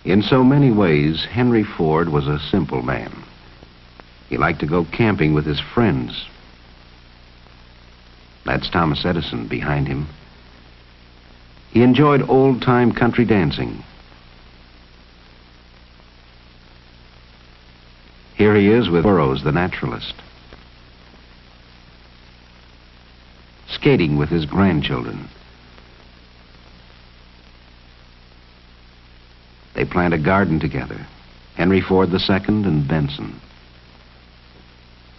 In so many ways, Henry Ford was a simple man. He liked to go camping with his friends. That's Thomas Edison behind him. He enjoyed old-time country dancing. Here he is with Burroughs, the naturalist, skating with his grandchildren. They plant a garden together, Henry Ford II and Benson.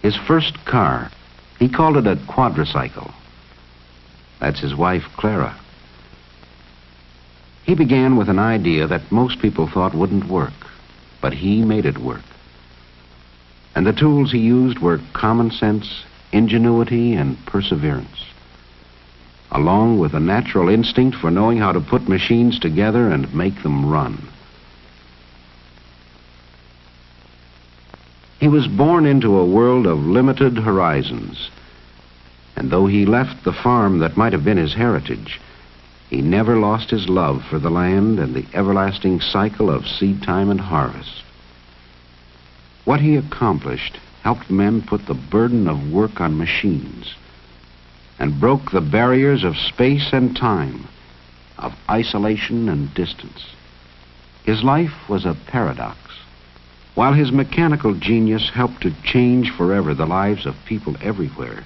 His first car, he called it a quadricycle. That's his wife, Clara. He began with an idea that most people thought wouldn't work, but he made it work. And the tools he used were common sense, ingenuity, and perseverance, along with a natural instinct for knowing how to put machines together and make them run. He was born into a world of limited horizons, and though he left the farm that might have been his heritage, he never lost his love for the land and the everlasting cycle of seed time and harvest. What he accomplished helped men put the burden of work on machines and broke the barriers of space and time, of isolation and distance. His life was a paradox. While his mechanical genius helped to change forever the lives of people everywhere,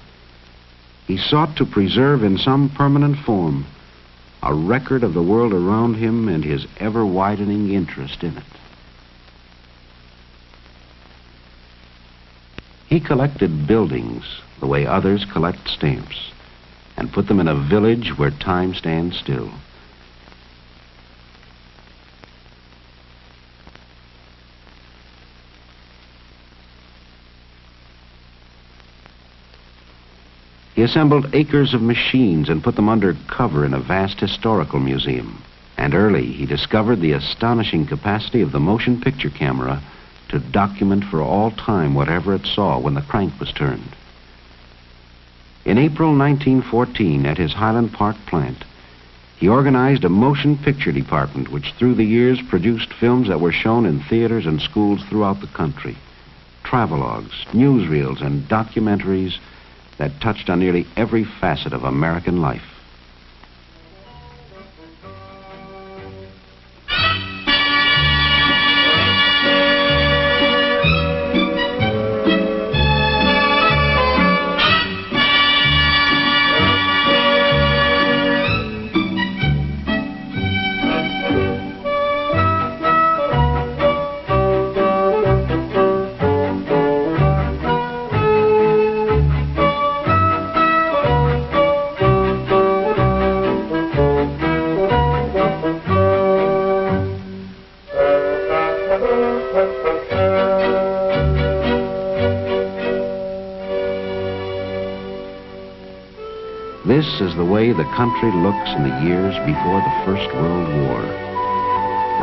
he sought to preserve in some permanent form a record of the world around him and his ever-widening interest in it. He collected buildings the way others collect stamps and put them in a village where time stands still. He assembled acres of machines and put them under cover in a vast historical museum. And early, he discovered the astonishing capacity of the motion picture camera to document for all time whatever it saw when the crank was turned. In April 1914, at his Highland Park plant, he organized a motion picture department which through the years produced films that were shown in theaters and schools throughout the country. Travelogues, newsreels, and documentaries that touched on nearly every facet of American life. This is the way the country looks in the years before the First World War.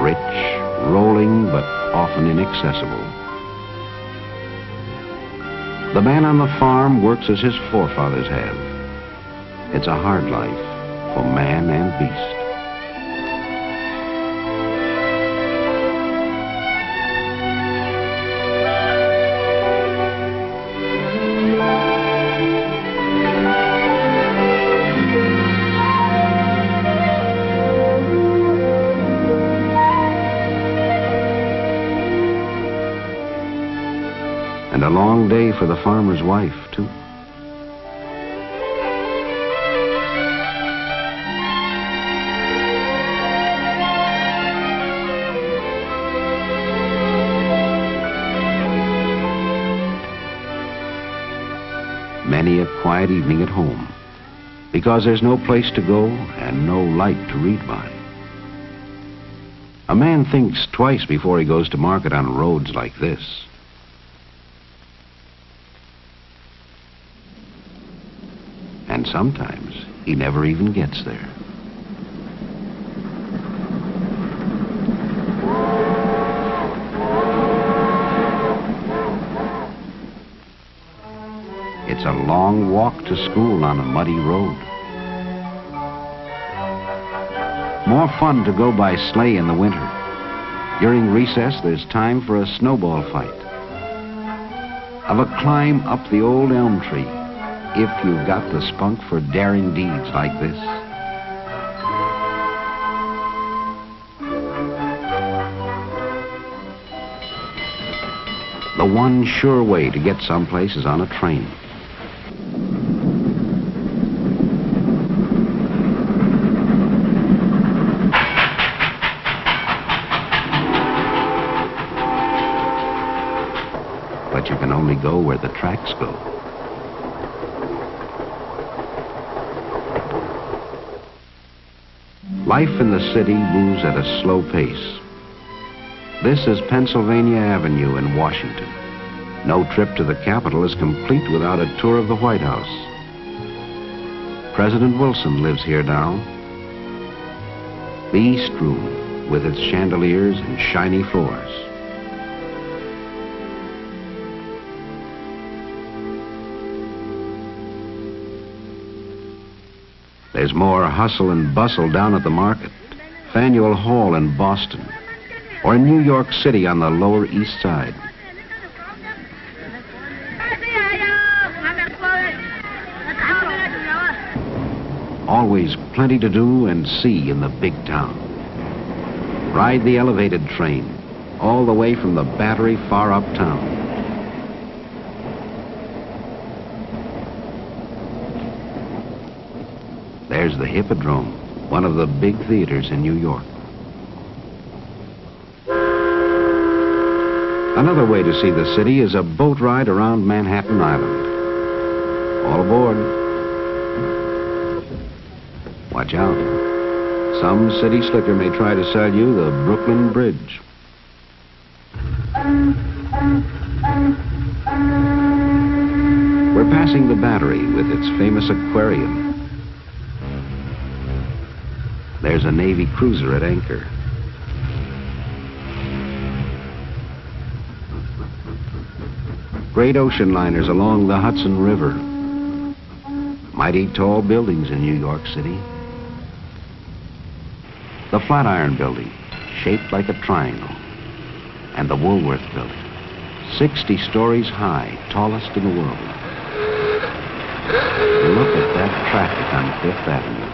Rich, rolling, but often inaccessible. The man on the farm works as his forefathers have. It's a hard life for man and beast. And a long day for the farmer's wife, too. Many a quiet evening at home, because there's no place to go and no light to read by. A man thinks twice before he goes to market on roads like this. And sometimes he never even gets there. It's a long walk to school on a muddy road. More fun to go by sleigh in the winter. During recess, there's time for a snowball fight. Of a climb up the old elm tree, if you've got the spunk for daring deeds like this. The one sure way to get someplace is on a train. But you can only go where the tracks go. Life in the city moves at a slow pace. This is Pennsylvania Avenue in Washington. No trip to the Capitol is complete without a tour of the White House. President Wilson lives here now. The East Room, with its chandeliers and shiny floors. There's more hustle and bustle down at the market, Faneuil Hall in Boston, or in New York City on the Lower East Side. Always plenty to do and see in the big town. Ride the elevated train, all the way from the Battery far uptown. There's the Hippodrome, one of the big theaters in New York. Another way to see the city is a boat ride around Manhattan Island. All aboard. Watch out. Some city slicker may try to sell you the Brooklyn Bridge. We're passing the Battery with its famous aquarium. There's a Navy cruiser at anchor. Great ocean liners along the Hudson River. Mighty tall buildings in New York City. The Flatiron Building, shaped like a triangle. And the Woolworth Building, 60 stories high, tallest in the world. Look at that traffic on Fifth Avenue.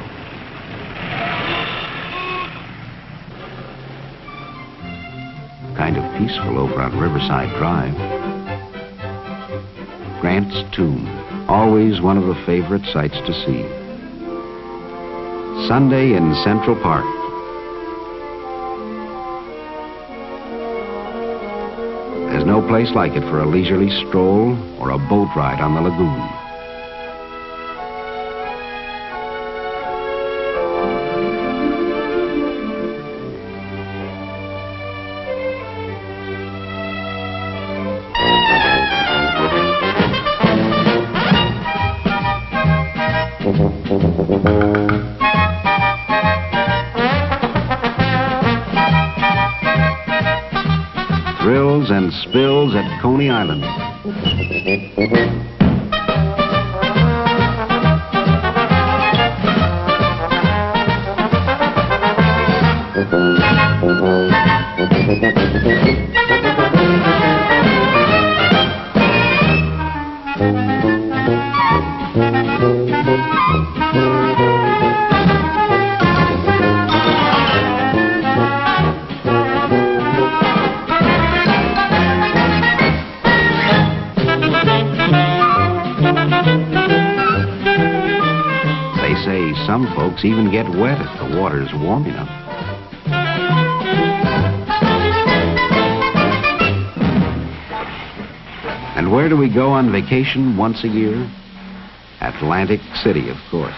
Kind of peaceful over on Riverside Drive. Grant's Tomb, always one of the favorite sights to see. Sunday in Central Park. There's no place like it for a leisurely stroll or a boat ride on the lagoon. Thrills and spills at Coney Island. Some folks even get wet if the water's warm enough. And where do we go on vacation once a year? Atlantic City, of course.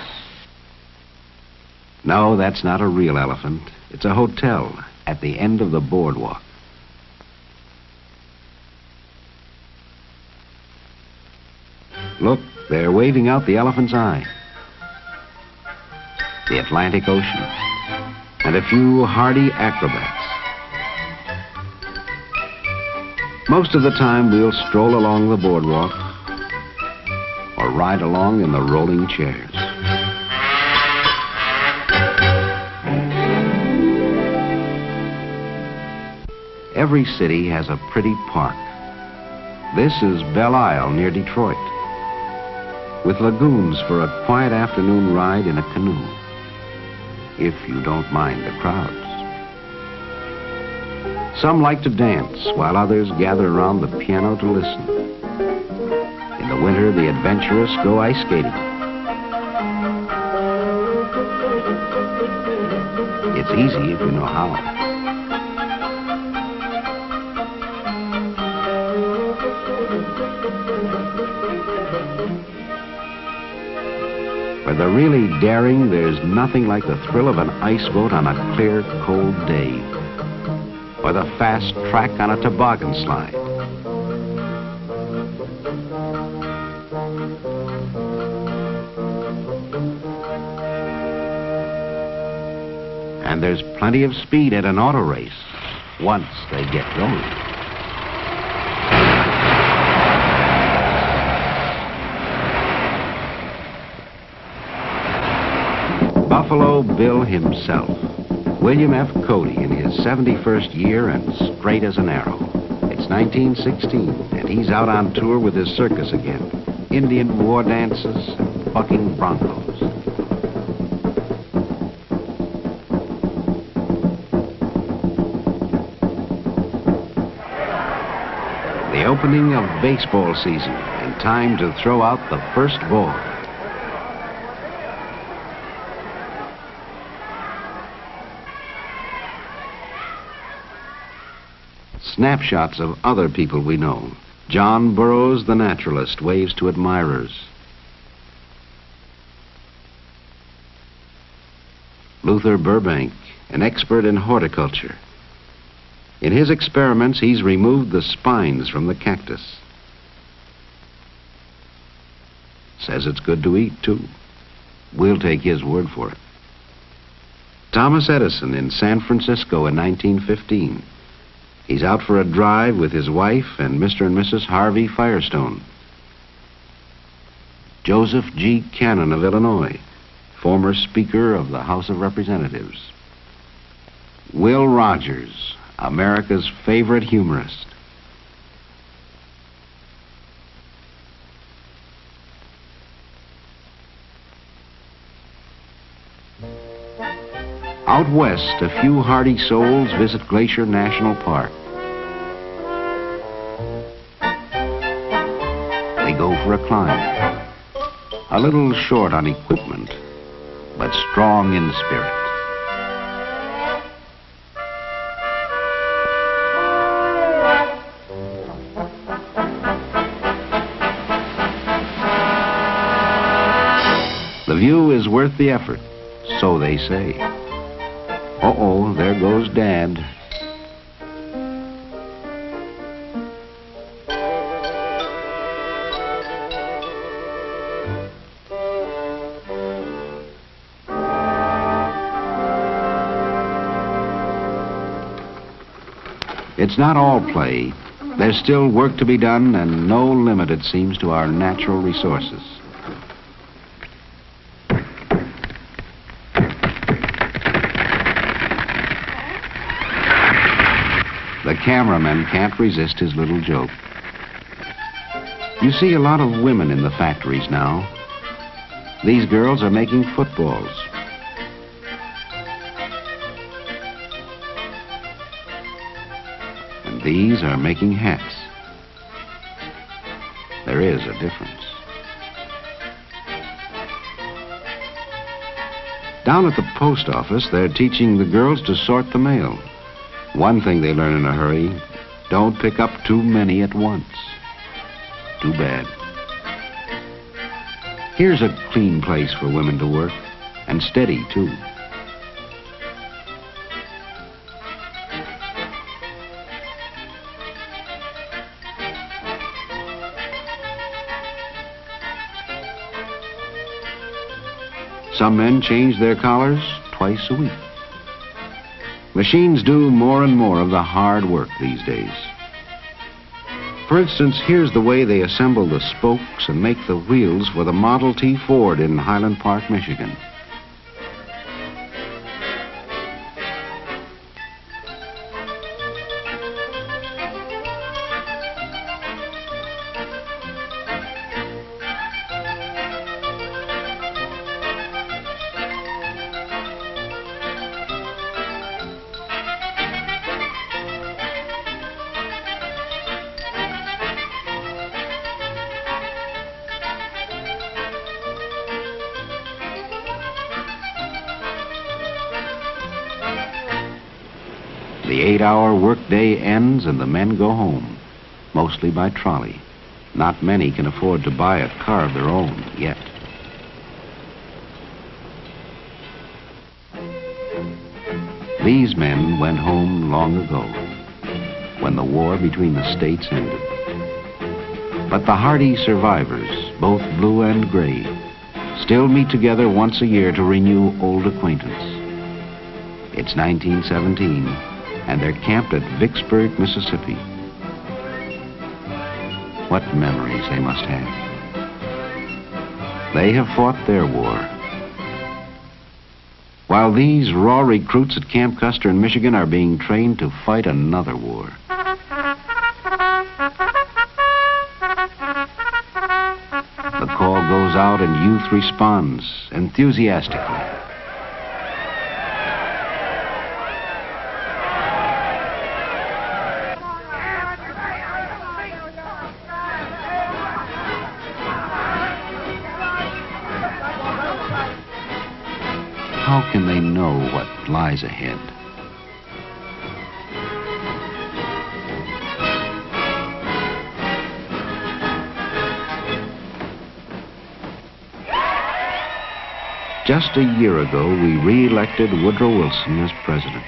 No, that's not a real elephant. It's a hotel at the end of the boardwalk. Look, they're waving out the elephant's eye. The Atlantic Ocean, and a few hardy acrobats. Most of the time, we'll stroll along the boardwalk or ride along in the rolling chairs. Every city has a pretty park. This is Belle Isle near Detroit, with lagoons for a quiet afternoon ride in a canoe, if you don't mind the crowds. Some like to dance, while others gather around the piano to listen. In the winter, the adventurous go ice skating. It's easy if you know how. For the really daring, there's nothing like the thrill of an ice boat on a clear, cold day, or the fast track on a toboggan slide. And there's plenty of speed at an auto race once they get going. Buffalo Bill himself, William F. Cody, in his 71st year and straight as an arrow. It's 1916, and he's out on tour with his circus again. Indian war dances and bucking broncos. The opening of baseball season, and time to throw out the first ball. Snapshots of other people we know. John Burroughs, the naturalist, waves to admirers. Luther Burbank, an expert in horticulture. In his experiments, he's removed the spines from the cactus. Says it's good to eat, too. We'll take his word for it. Thomas Edison in San Francisco in 1915. He's out for a drive with his wife and Mr. and Mrs. Harvey Firestone. Joseph G. Cannon of Illinois, former Speaker of the House of Representatives. Will Rogers, America's favorite humorist. Out west, a few hardy souls visit Glacier National Park. They go for a climb. A little short on equipment, but strong in spirit. The view is worth the effort, so they say. Uh-oh, there goes Dad. It's not all play. There's still work to be done, and no limit, it seems, to our natural resources. The cameraman can't resist his little joke. You see a lot of women in the factories now. These girls are making footballs. And these are making hats. There is a difference. Down at the post office, they're teaching the girls to sort the mail. One thing they learn in a hurry: don't pick up too many at once. Too bad. Here's a clean place for women to work, and steady, too. Some men change their collars twice a week. Machines do more and more of the hard work these days. For instance, here's the way they assemble the spokes and make the wheels for the Model T Ford in Highland Park, Michigan. The 8-hour workday ends and the men go home, mostly by trolley. Not many can afford to buy a car of their own yet. These men went home long ago, when the war between the states ended. But the hardy survivors, both blue and gray, still meet together once a year to renew old acquaintance. It's 1917, and they're camped at Vicksburg, Mississippi. What memories they must have. They have fought their war, while these raw recruits at Camp Custer in Michigan are being trained to fight another war. The call goes out and youth responds enthusiastically. How can they know what lies ahead? Just a year ago, we re-elected Woodrow Wilson as president.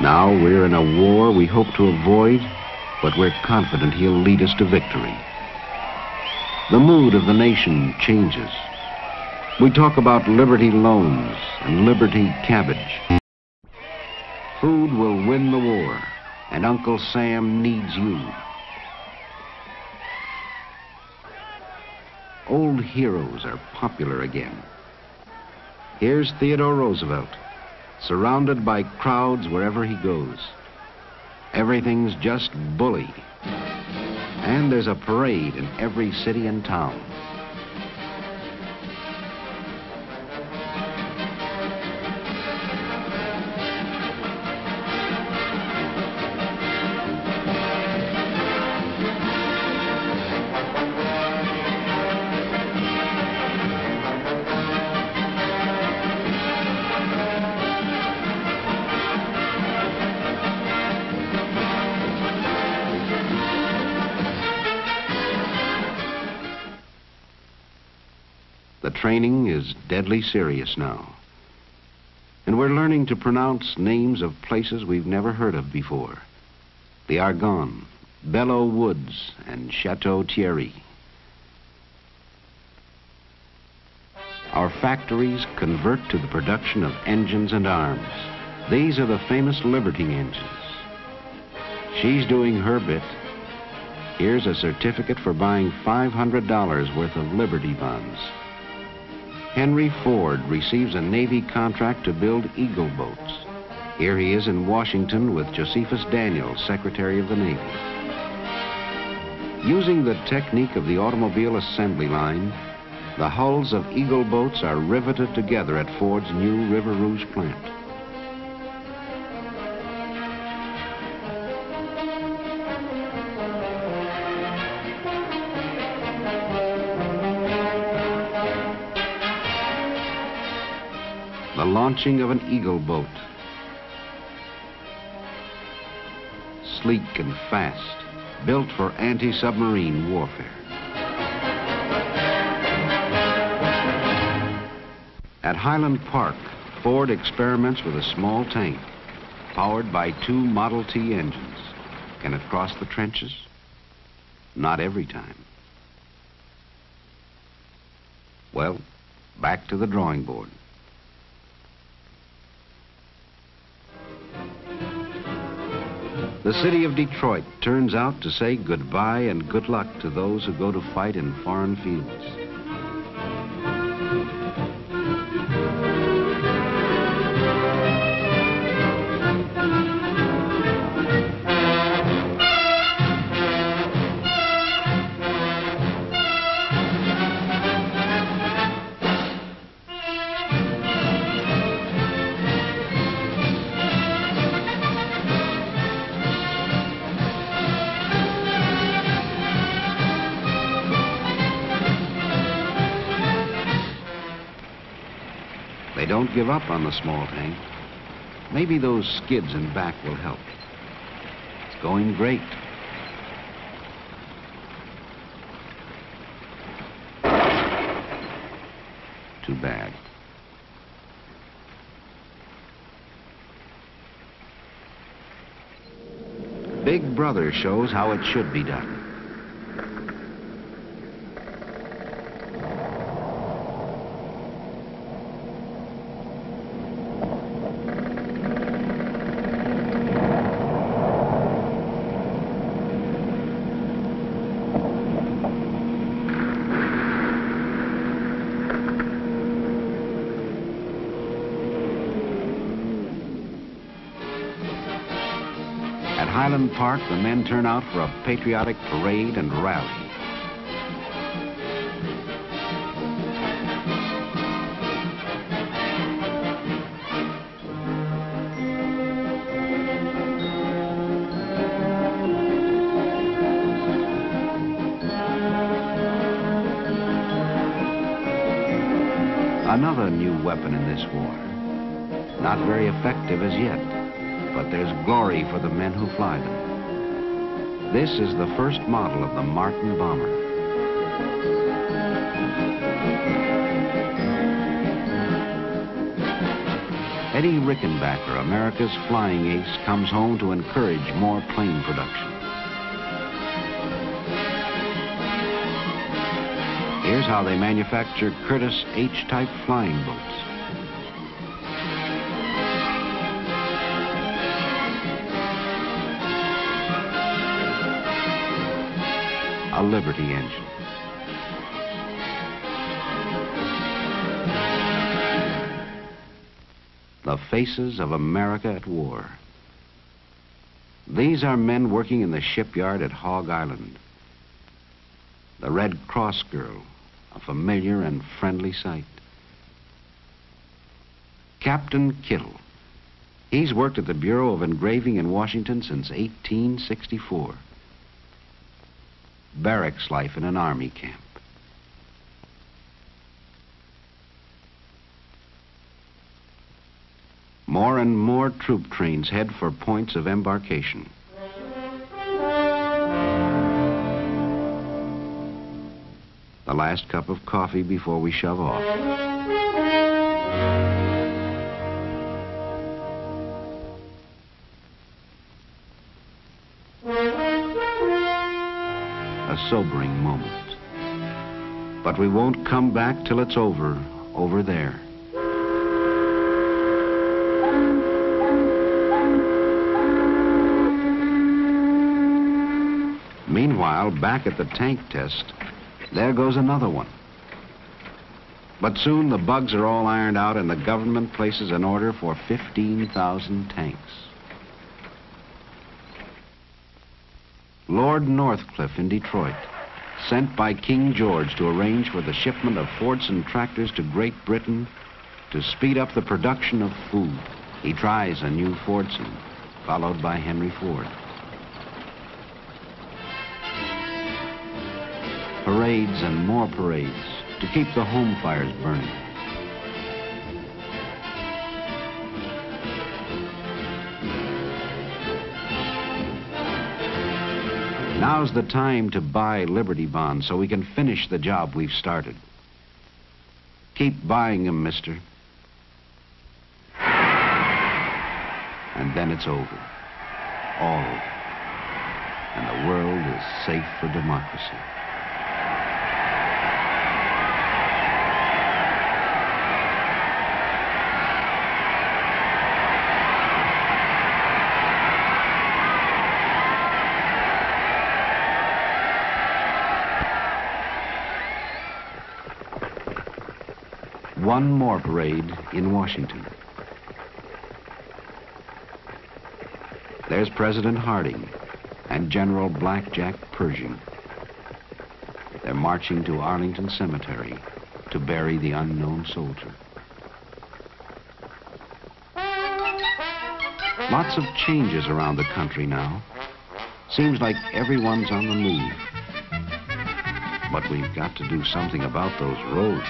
Now we're in a war we hope to avoid, but we're confident he'll lead us to victory. The mood of the nation changes. We talk about Liberty loans and Liberty cabbage. Food will win the war, and Uncle Sam needs you. Old heroes are popular again. Here's Theodore Roosevelt, surrounded by crowds wherever he goes. Everything's just bully. And there's a parade in every city and town. The training is deadly serious now. And we're learning to pronounce names of places we've never heard of before. The Argonne, Belleau Woods, and Chateau Thierry. Our factories convert to the production of engines and arms. These are the famous Liberty engines. She's doing her bit. Here's a certificate for buying $500 worth of Liberty bonds. Henry Ford receives a Navy contract to build Eagle boats. Here he is in Washington with Josephus Daniels, Secretary of the Navy. Using the technique of the automobile assembly line, the hulls of Eagle boats are riveted together at Ford's new River Rouge plant. The launching of an Eagle boat. Sleek and fast, built for anti-submarine warfare. At Highland Park, Ford experiments with a small tank, powered by 2 Model T engines. Can it cross the trenches? Not every time. Well, back to the drawing board. The city of Detroit turns out to say goodbye and good luck to those who go to fight in foreign fields. They don't give up on the small tank. Maybe those skids in back will help. It's going great. Too bad. Big Brother shows how it should be done. At Highland Park, the men turn out for a patriotic parade and rally. Another new weapon in this war. Not very effective as yet, but there's glory for the men who fly them. This is the first model of the Martin bomber. Eddie Rickenbacker, America's flying ace, comes home to encourage more plane production. Here's how they manufacture Curtiss H-type flying boats. A Liberty engine. The faces of America at war. These are men working in the shipyard at Hog Island. The Red Cross girl, a familiar and friendly sight. Captain Kittle. He's worked at the Bureau of Engraving in Washington since 1864. Barracks life in an army camp. More and more troop trains head for points of embarkation. The last cup of coffee before we shove off. A sobering moment. But we won't come back till it's over there. Meanwhile, back at the tank test, there goes another one. But soon the bugs are all ironed out and the government places an order for 15,000 tanks. Lord Northcliffe in Detroit, sent by King George to arrange for the shipment of Fordson tractors to Great Britain to speed up the production of food. He tries a new Fordson, followed by Henry Ford. Parades and more parades to keep the home fires burning. Now's the time to buy Liberty bonds so we can finish the job we've started. Keep buying them, mister. And then it's over. All over. And the world is safe for democracy. One more parade in Washington. There's President Harding and General Blackjack Pershing. They're marching to Arlington Cemetery to bury the unknown soldier. Lots of changes around the country now. Seems like everyone's on the move. But we've got to do something about those roads.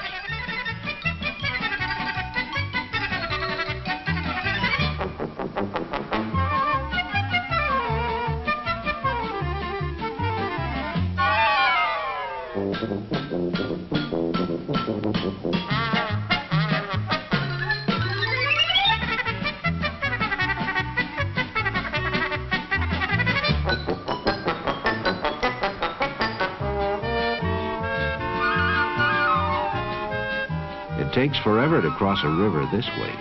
takes forever to cross a river this way.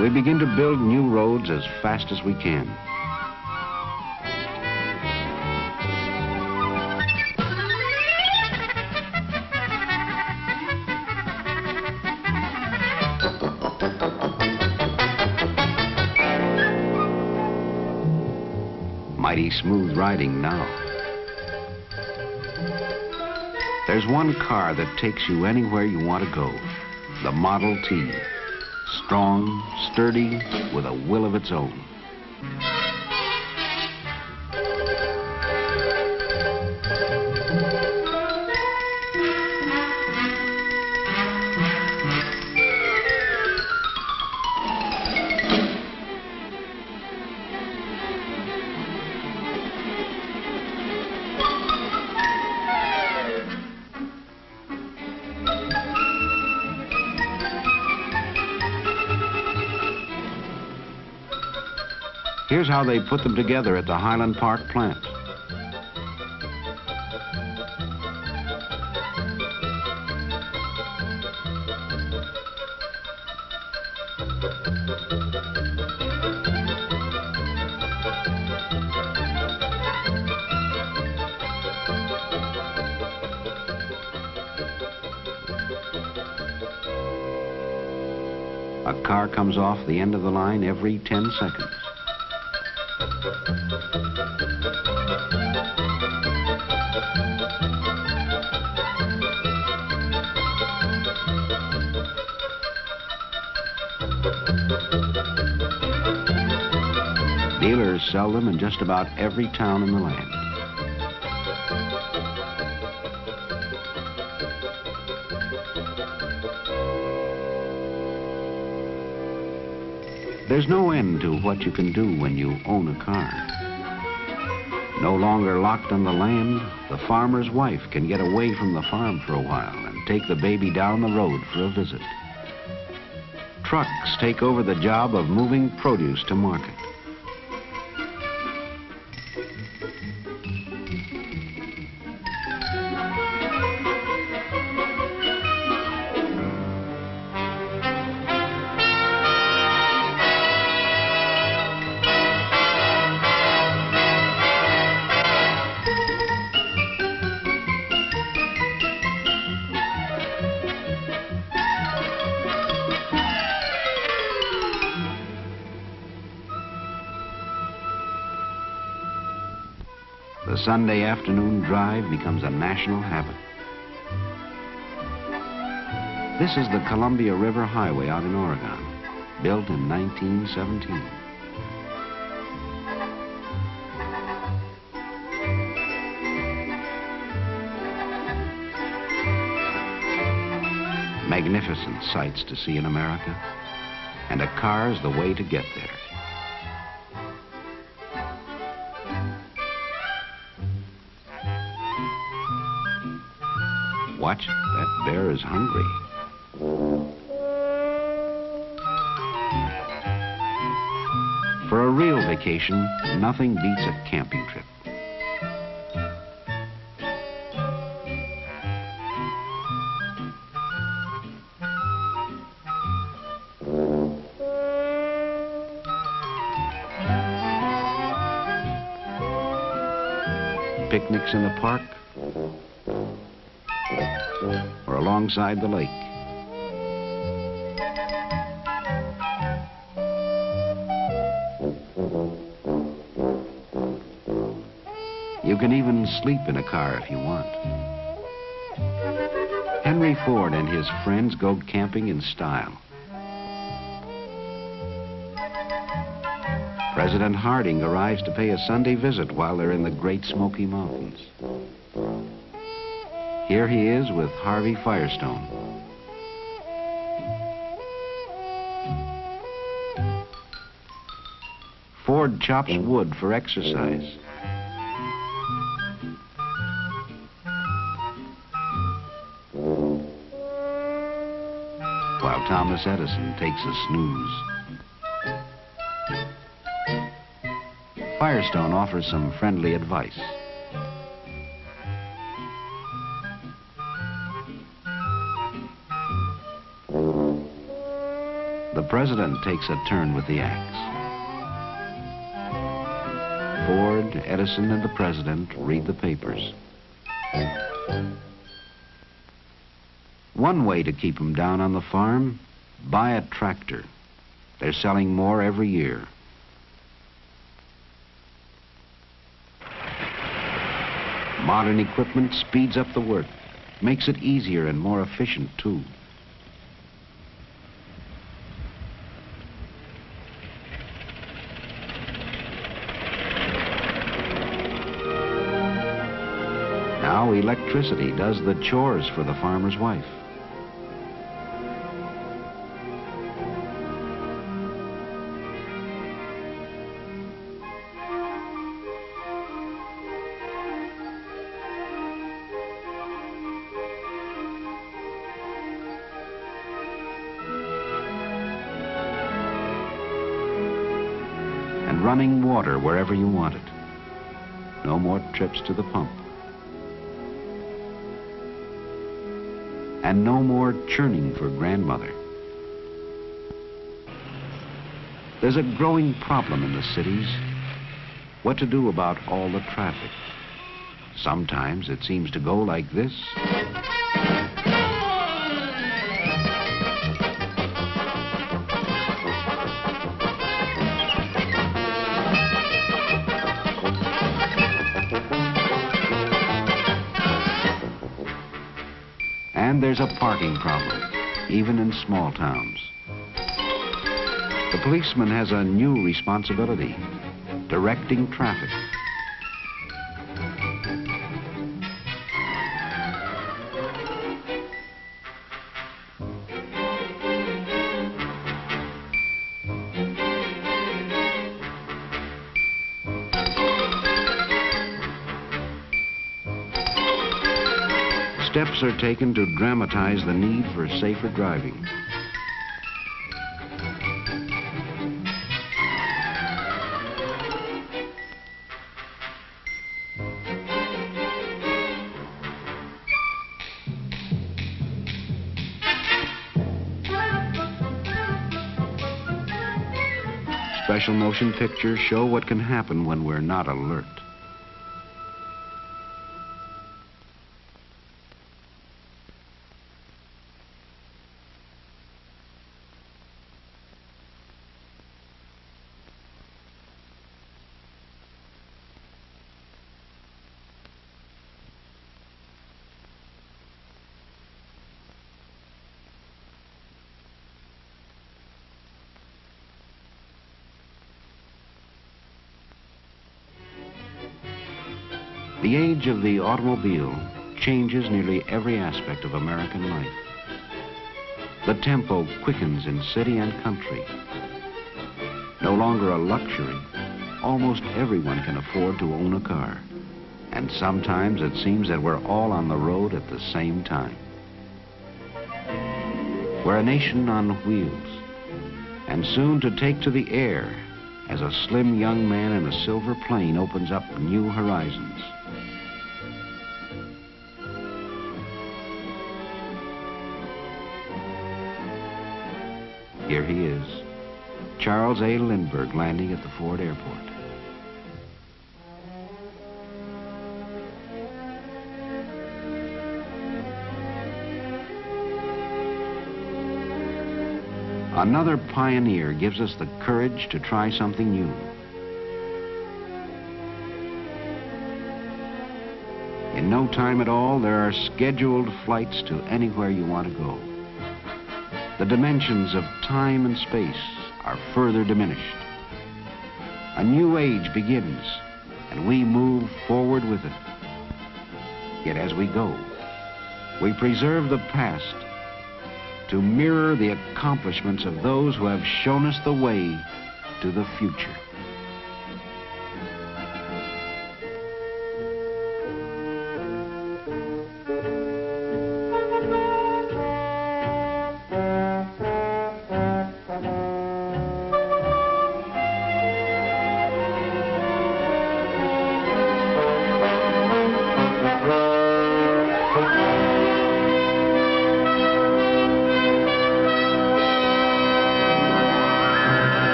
We begin to build new roads as fast as we can. Mighty smooth riding now. There's one car that takes you anywhere you want to go, the Model T. Strong, sturdy, with a will of its own. Here's how they put them together at the Highland Park plant. A car comes off the end of the line every 10 seconds. Dealers sell them in just about every town in the land. There's no end to what you can do when you own a car. No longer locked on the land, the farmer's wife can get away from the farm for a while and take the baby down the road for a visit. Trucks take over the job of moving produce to market. The Sunday afternoon drive becomes a national habit. This is the Columbia River Highway out in Oregon, built in 1917. Magnificent sights to see in America, and a car's the way to get there. Watch, that bear is hungry. For a real vacation, nothing beats a camping trip. Picnics in the park or alongside the lake. You can even sleep in a car if you want. Henry Ford and his friends go camping in style. President Harding arrives to pay a Sunday visit while they're in the Great Smoky Mountains. Here he is with Harvey Firestone. Ford chops wood for exercise. While Thomas Edison takes a snooze. Firestone offers some friendly advice. The president takes a turn with the axe. Ford, Edison, and the president read the papers. One way to keep them down on the farm, buy a tractor. They're selling more every year. Modern equipment speeds up the work, makes it easier and more efficient too. Now electricity does the chores for the farmer's wife. And running water wherever you want it. No more trips to the pump. And no more churning for grandmother. There's a growing problem in the cities. What to do about all the traffic? Sometimes it seems to go like this. And there's a parking problem, even in small towns. The policeman has a new responsibility, directing traffic. Steps are taken to dramatize the need for safer driving. Special motion pictures show what can happen when we're not alert. The age of the automobile changes nearly every aspect of American life. The tempo quickens in city and country. No longer a luxury, almost everyone can afford to own a car. And sometimes it seems that we're all on the road at the same time. We're a nation on wheels, and soon to take to the air as a slim young man in a silver plane opens up new horizons. Here he is, Charles A. Lindbergh, landing at the Ford Airport. Another pioneer gives us the courage to try something new. In no time at all, there are scheduled flights to anywhere you want to go. The dimensions of time and space are further diminished. A new age begins, and we move forward with it. Yet as we go, we preserve the past to mirror the accomplishments of those who have shown us the way to the future.